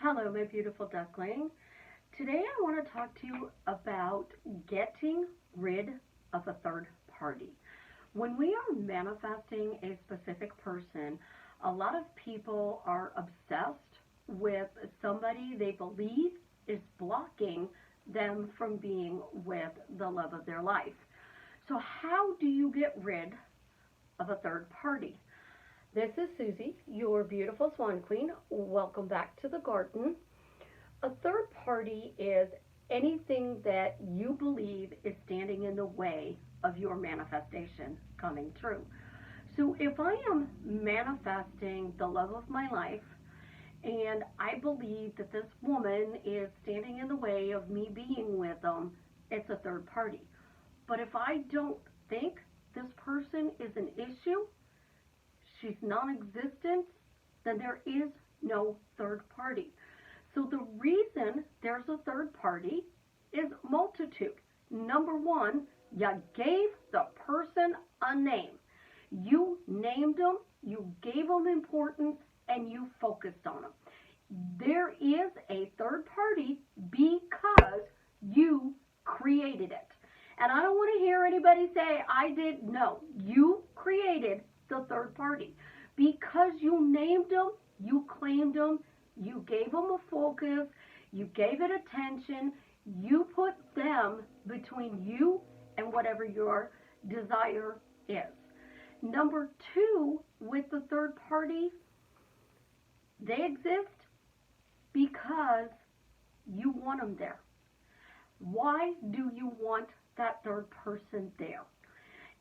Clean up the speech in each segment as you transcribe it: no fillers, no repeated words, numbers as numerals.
Hello, my beautiful duckling. Today I want to talk to you about getting rid of a third party. When we are manifesting a specific person, a lot of people are obsessed with somebody they believe is blocking them from being with the love of their life. So, how do you get rid of a third party? This is Susie, your beautiful Swan Queen. Welcome back to the garden. A third party is anything that you believe is standing in the way of your manifestation coming true. So if I am manifesting the love of my life and I believe that this woman is standing in the way of me being with them, it's a third party. But if I don't think this person is an issue, she's non-existent, then there is no third party. So the reason there's a third party is multitude. Number one, you gave the person a name. You named them, you gave them importance, and you focused on them. There is a third party because you created it. And I don't want to hear anybody say, I did. No, you created the third party. Because you named them, you claimed them, you gave them a focus, you gave it attention, you put them between you and whatever your desire is. Number two, with the third party, they exist because you want them there. Why do you want that third person there?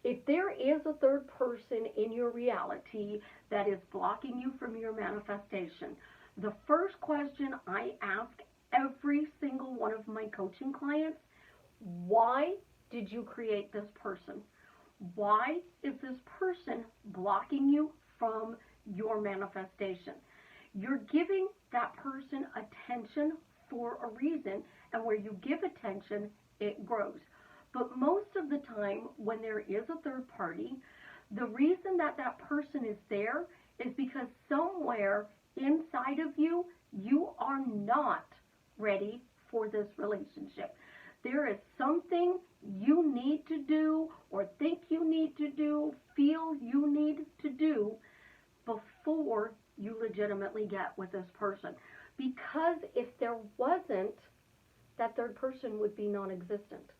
If there is a third person in your reality that is blocking you from your manifestation, the first question I ask every single one of my coaching clients, why did you create this person? Why is this person blocking you from your manifestation? You're giving that person attention for a reason, and where you give attention, it grows. But most of the time, when there is a third party, the reason that that person is there is because somewhere inside of you, you are not ready for this relationship. There is something you need to do, or think you need to do, feel you need to do before you legitimately get with this person. Because if there wasn't, that third person would be non existent.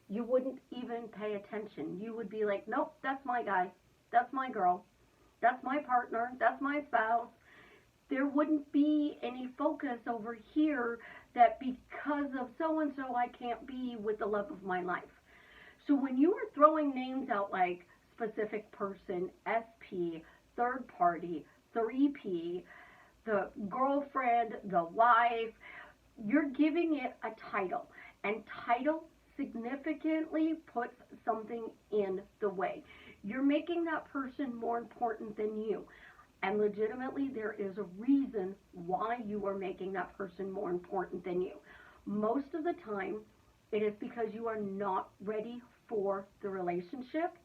You wouldn't even pay attention. You would be like, nope, that's my guy. That's my girl. That's my partner. That's my spouse. There wouldn't be any focus over here that because of so and so I can't be with the love of my life. So when you are throwing names out like specific person, SP, third party, 3P, the girlfriend, the wife, you're giving it a title. And title significantly puts something in the way. You're making that person more important than you. And legitimately, there is a reason why you are making that person more important than you. Most of the time, it is because you are not ready for the relationship.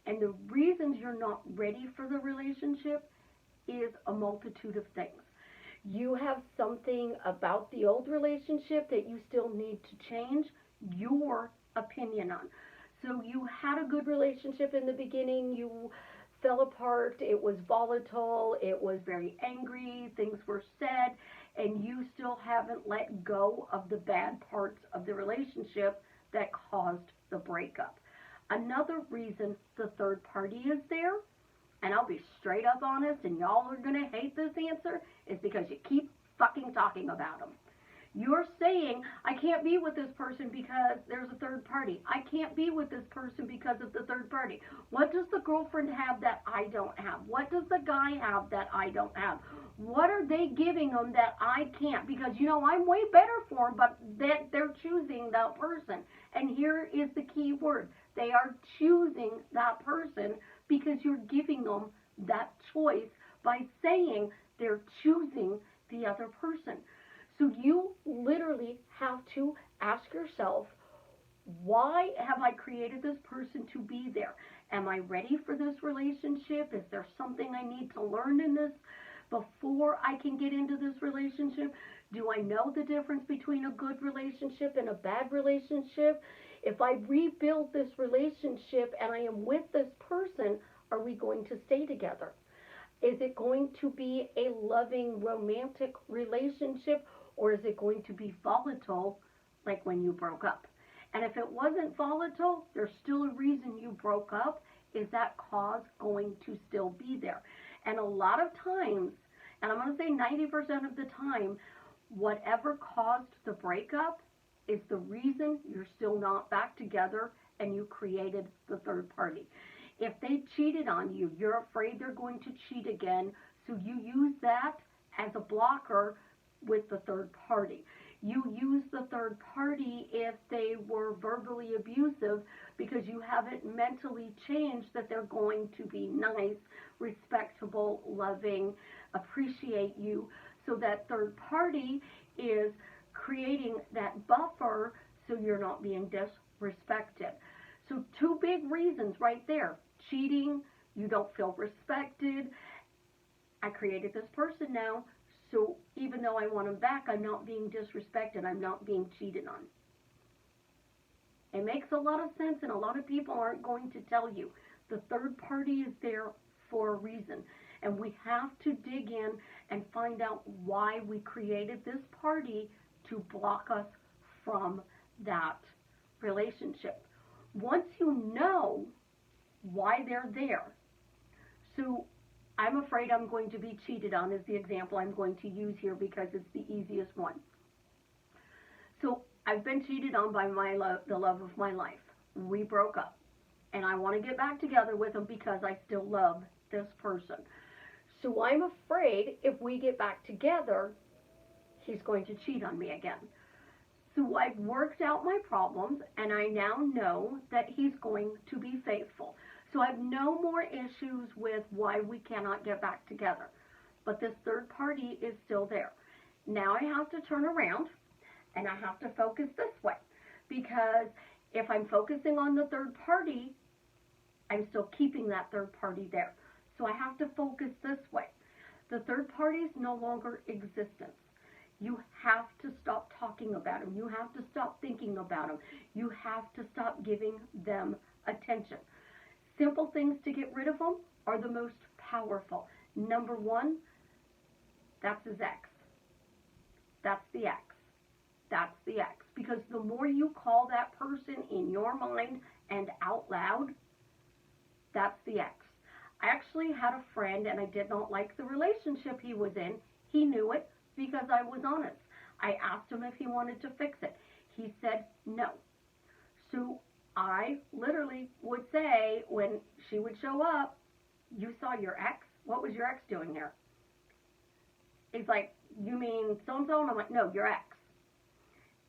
And the reasons you're not ready for the relationship is a multitude of things. You have something about the old relationship that you still need to change your opinion on. So you had a good relationship in the beginning, you fell apart, it was volatile, it was very angry, things were said, and you still haven't let go of the bad parts of the relationship that caused the breakup. Another reason the third party is there, and I'll be straight up honest, and y'all are going to hate this answer, is because you keep fucking talking about them. You're saying, I can't be with this person because there's a third party. I can't be with this person because of the third party. What does the girlfriend have that I don't have? What does the guy have that I don't have? What are they giving them that I can't? Because, I'm way better for them, but they're choosing that person. And here is the key word. They are choosing that person because you're giving them that choice by saying they're choosing the other person. So you literally have to ask yourself, why have I created this person to be there? Am I ready for this relationship? Is there something I need to learn in this before I can get into this relationship? Do I know the difference between a good relationship and a bad relationship? If I rebuild this relationship and I am with this person, are we going to stay together? Is it going to be a loving, romantic relationship, or is it going to be volatile like when you broke up? And if it wasn't volatile, there's still a reason you broke up. Is that cause going to still be there? And a lot of times, and I'm going to say 90% of the time, whatever caused the breakup is the reason you're still not back together and you created the third party. If they cheated on you, you're afraid they're going to cheat again, so you use that as a blocker with the third party. You use the third party if they were verbally abusive because you haven't mentally changed that they're going to be nice, respectable, loving, appreciate you. So that third party is creating that buffer so you're not being disrespected. So two big reasons right there. Cheating, you don't feel respected. I created this person now, so even though I want him back, I'm not being disrespected. I'm not being cheated on. It makes a lot of sense, and a lot of people aren't going to tell you. The third party is there for a reason, and we have to dig in and find out why we created this party to block us from that relationship. Once you know why they're there, so I'm afraid I'm going to be cheated on is the example I'm going to use here because it's the easiest one. So I've been cheated on by the love of my life. We broke up, and I want to get back together with him because I still love this person. So I'm afraid if we get back together, he's going to cheat on me again. So I've worked out my problems, and I now know that he's going to be faithful. So I have no more issues with why we cannot get back together. But this third party is still there. Now I have to turn around, and I have to focus this way. Because if I'm focusing on the third party, I'm still keeping that third party there. So I have to focus this way. The third party is no longer existence. You have to stop talking about them. You have to stop thinking about them. You have to stop giving them attention. Simple things to get rid of them are the most powerful. Number one, that's his ex. That's the ex. That's the ex. Because the more you call that person in your mind and out loud, that's the ex. I actually had a friend, and I did not like the relationship he was in. He knew it because I was honest. I asked him if he wanted to fix it. He said no. So I literally would say when she would show up, "You saw your ex? What was your ex doing here?" He's like, "You mean so-and-so?" And I'm like, "No, your ex."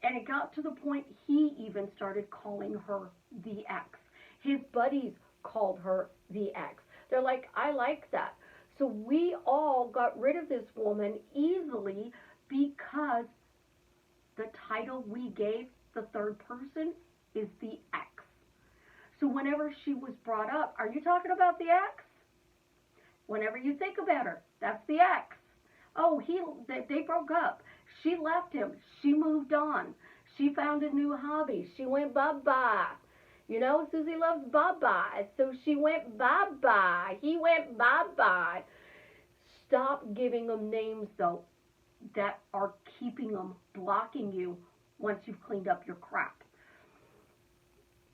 And it got to the point he even started calling her the ex. His buddies called her the ex. They're like, "I like that." So we all got rid of this woman easily because the title we gave the third person is the ex. So whenever she was brought up, "Are you talking about the ex?" Whenever you think about her, that's the ex. Oh, they broke up. She left him. She moved on. She found a new hobby. She went bye-bye. You know, Susie loves bye-bye. So she went bye-bye. He went bye-bye. Stop giving them names, though, that are keeping them, blocking you once you've cleaned up your crap.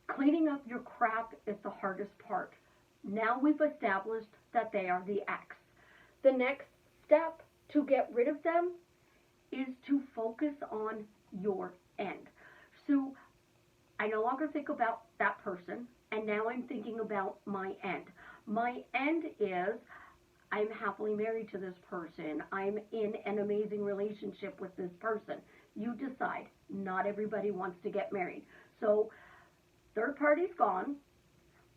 Cleaning up your crap is the hardest part. Now we've established that they are the ex. The next step to get rid of them is to focus on your end. So I no longer think about that person, and now I'm thinking about my end. My end is I'm happily married to this person. I'm in an amazing relationship with this person. You decide. Not everybody wants to get married. So third party's gone.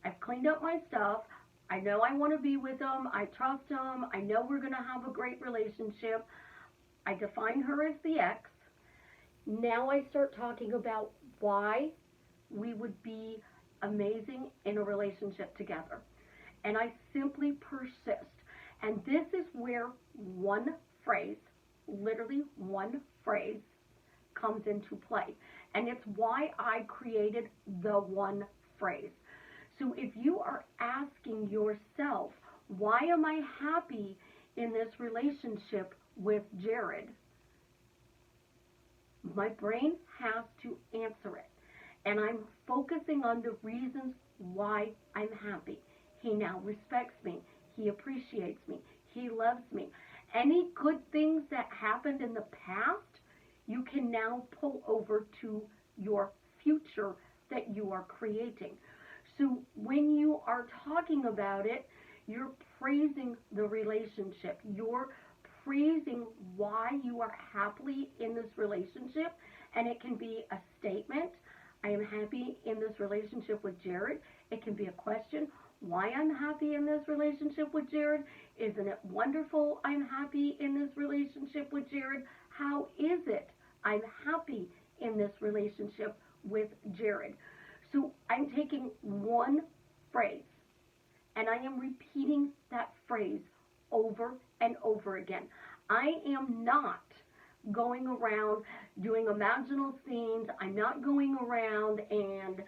I've cleaned up my stuff. I know I want to be with them. I trust them. I know we're going to have a great relationship. I define her as the ex. Now I start talking about why we would be amazing in a relationship together. And I simply persist. And this is where one phrase, literally one phrase, comes into play. And it's why I created the one phrase. So if you are asking yourself, why am I happy in this relationship with Jared? My brain has to answer it. And I'm focusing on the reasons why I'm happy. He now respects me. He appreciates me. He loves me. Any good things that happened in the past, you can now pull over to your future that you are creating. So when you are talking about it, you're praising the relationship. You're praising why you are happily in this relationship. And it can be a statement. I am happy in this relationship with Jared. It can be a question. Why I'm happy in this relationship with Jared? Isn't it wonderful I'm happy in this relationship with Jared? How is it I'm happy in this relationship with Jared? So I'm taking one phrase and I am repeating that phrase over and over again. I am not going around doing imaginal scenes. I'm not going around and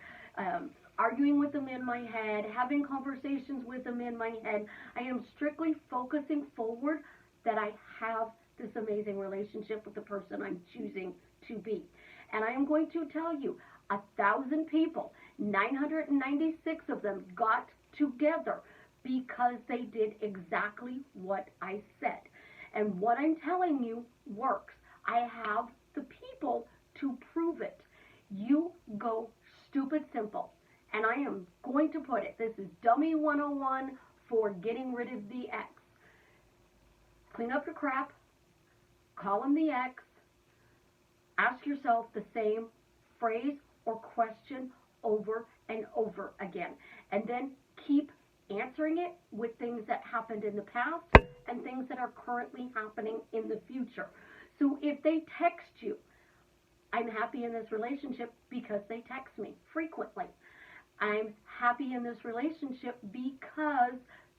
arguing with them in my head, having conversations with them in my head. I am strictly focusing forward that I have this amazing relationship with the person I'm choosing to be. And I am going to tell you, 1,000 people, 996 of them got together because they did exactly what I said. And what I'm telling you works. I have the people to prove it. You go stupid simple. And I am going to put it, this is Dummy 101 for getting rid of the ex. Clean up your crap, call him the ex, ask yourself the same phrase or question over and over again. And then keep answering it with things that happened in the past and things that are currently happening in the future. So if they text you, I'm happy in this relationship because they text me frequently. I'm happy in this relationship because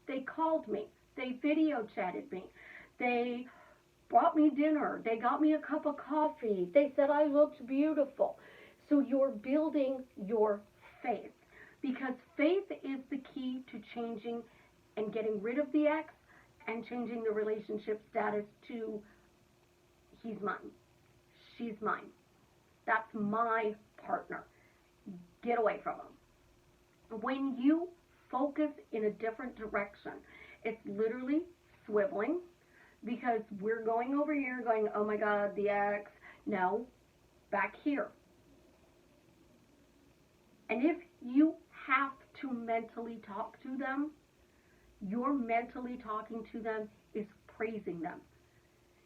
they called me. They video chatted me. They brought me dinner. They got me a cup of coffee. They said I looked beautiful. So you're building your faith because faith is the key to changing and getting rid of the ex and changing the relationship status to he's mine. She's mine. That's my partner. Get away from him. When you focus in a different direction, it's literally swiveling because we're going over here going, oh my God, the ex. No, back here. And if you have to mentally talk to them, your mentally talking to them is praising them.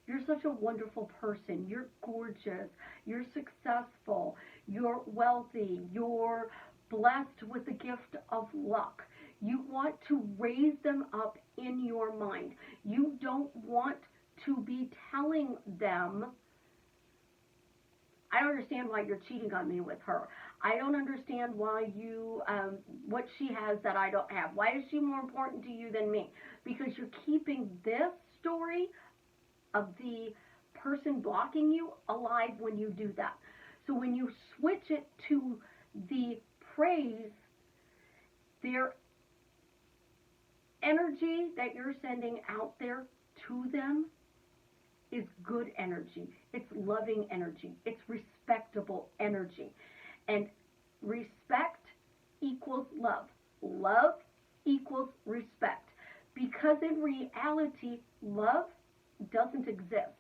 You're such a wonderful person. You're gorgeous. You're successful. You're wealthy. You're blessed with the gift of luck. You want to raise them up in your mind. You don't want to be telling them, I don't understand why you're cheating on me with her. I don't understand why you, what she has that I don't have. Why is she more important to you than me? Because you're keeping this story of the person blocking you alive when you do that. So when you switch it to the praise, their energy that you're sending out there to them is good energy. It's loving energy. It's respectable energy. And respect equals love. Love equals respect. Because in reality, love doesn't exist.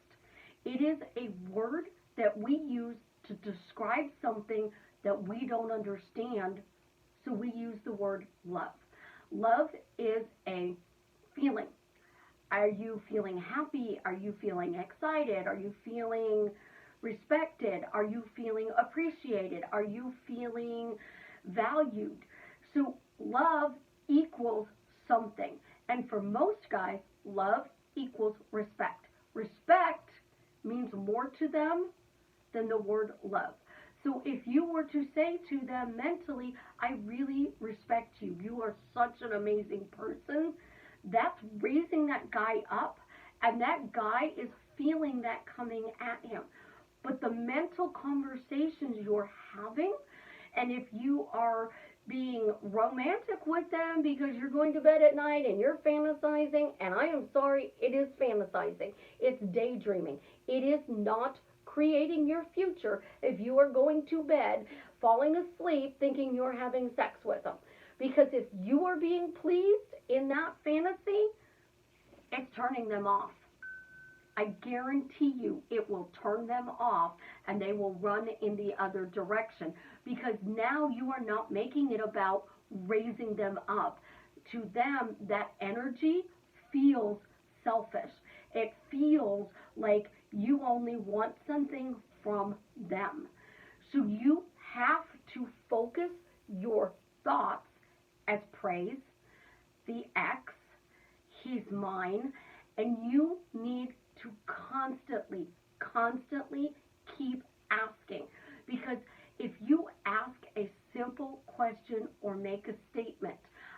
It is a word that we use to describe something that we don't understand, so we use the word love. Love is a feeling. Are you feeling happy? Are you feeling excited? Are you feeling respected? Are you feeling appreciated? Are you feeling valued? So love equals something. And for most guys, love equals respect. Respect means more to them than the word love. So if you were to say to them mentally, I really respect you. You are such an amazing person that's raising that guy up, and that guy is feeling that coming at him. But the mental conversations you're having, and if you are being romantic with them because you're going to bed at night and you're fantasizing, and I am sorry, it is fantasizing. It's daydreaming. It is not creating your future if you are going to bed, falling asleep, thinking you're having sex with them. Because if you are being pleased in that fantasy, it's turning them off. I guarantee you it will turn them off and they will run in the other direction, because now you are not making it about raising them up. To them, that energy feels selfish. It feels like you only want something from them. So you have to focus your thoughts as praise, the X, he's mine, and you need to constantly keep asking. Because if you ask a simple question or make a statement,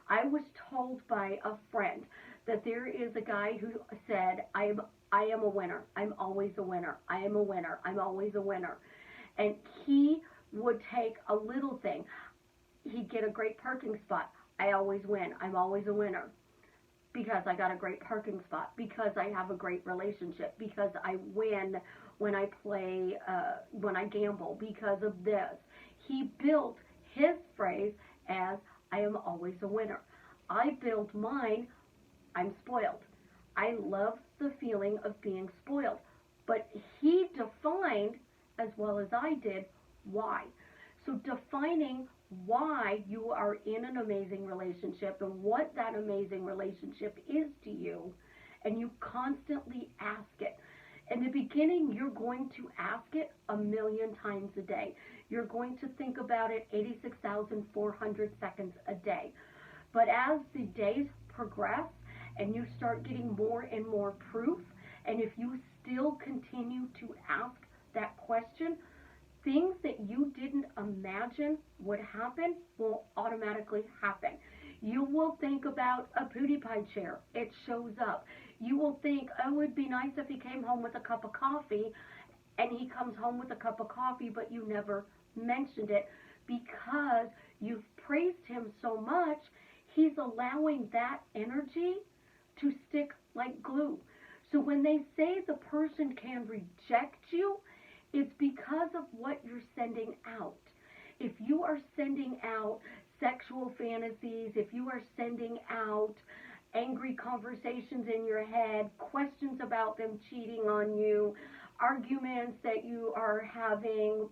I was told by a friend that there is a guy who said, I am a winner. I'm always a winner. I am a winner. I'm always a winner. And he would take a little thing. He'd get a great parking spot. I always win. I'm always a winner. Because I got a great parking spot, because I have a great relationship, because I win when I play, when I gamble, because of this. He built his phrase as, I am always a winner. I built mine, I'm spoiled. I love the feeling of being spoiled. But he defined, as well as I did, why. So defining why you are in an amazing relationship and what that amazing relationship is to you, and you constantly ask it. In the beginning, you're going to ask it 1,000,000 times a day. You're going to think about it 86,400 seconds a day. But as the days progress and you start getting more and more proof, and if you still continue to ask that question, things that you didn't imagine would happen will automatically happen. You will think about a PewDiePie chair. It shows up. You will think, oh, it'd be nice if he came home with a cup of coffee, and he comes home with a cup of coffee, but you never mentioned it because you've praised him so much, he's allowing that energy to stick like glue. So when they say the person can reject you, it's because of what you're sending out. If you are sending out sexual fantasies, if you are sending out angry conversations in your head, questions about them cheating on you, arguments that you are having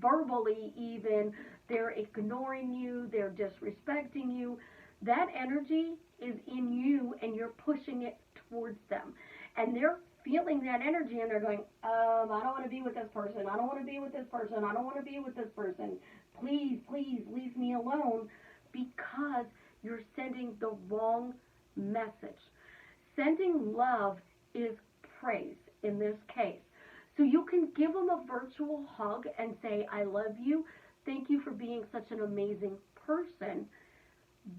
verbally even, they're ignoring you, they're disrespecting you, that energy is in you and you're pushing it towards them. And they're feeling that energy and they're going, I don't want to be with this person. I don't want to be with this person. I don't want to be with this person. Please, please leave me alone, because you're sending the wrong message. Sending love is praise in this case. So you can give them a virtual hug and say, I love you. Thank you for being such an amazing person.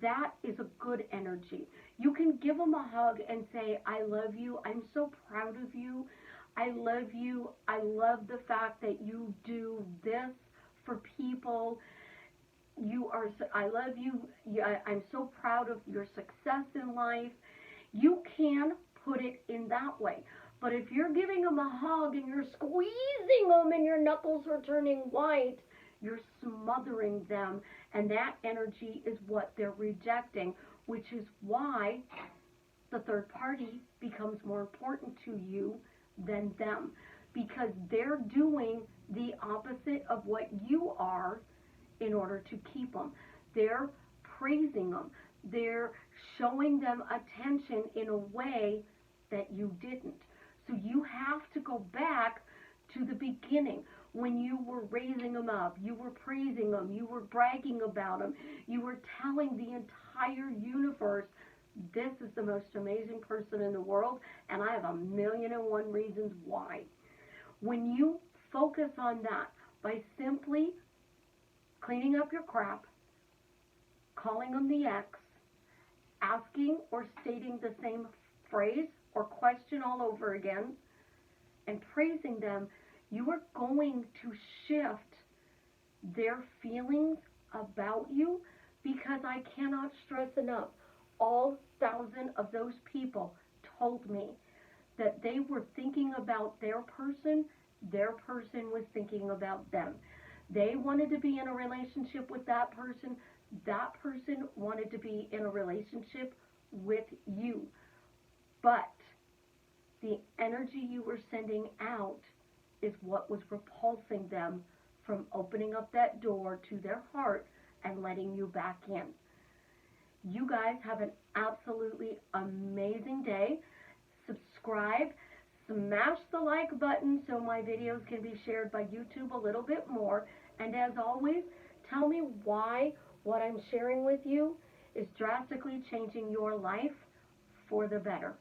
That is a good energy. You can give them a hug and say, I love you. I'm so proud of you. I love you. I love the fact that you do this for people. I love you. I'm so proud of your success in life. You can put it in that way. But if you're giving them a hug and you're squeezing them and your knuckles are turning white, you're smothering them, and that energy is what they're rejecting, which is why the third party becomes more important to you than them, because they're doing the opposite of what you are in order to keep them. They're praising them. They're showing them attention in a way that you didn't. So you have to go back to the beginning. When you were raising them up, you were praising them, you were bragging about them, you were telling the entire universe, this is the most amazing person in the world, and I have 1,000,001 reasons why. When you focus on that by simply cleaning up your crap, calling them the X, asking or stating the same phrase or question all over again and praising them, you are going to shift their feelings about you, because I cannot stress enough, all 1,000 of those people told me that they were thinking about their person was thinking about them. They wanted to be in a relationship with that person wanted to be in a relationship with you. But the energy you were sending out is what was repulsing them from opening up that door to their heart and letting you back in. You guys have an absolutely amazing day. Subscribe, smash the like button so my videos can be shared by YouTube a little bit more. And as always, tell me why what I'm sharing with you is drastically changing your life for the better.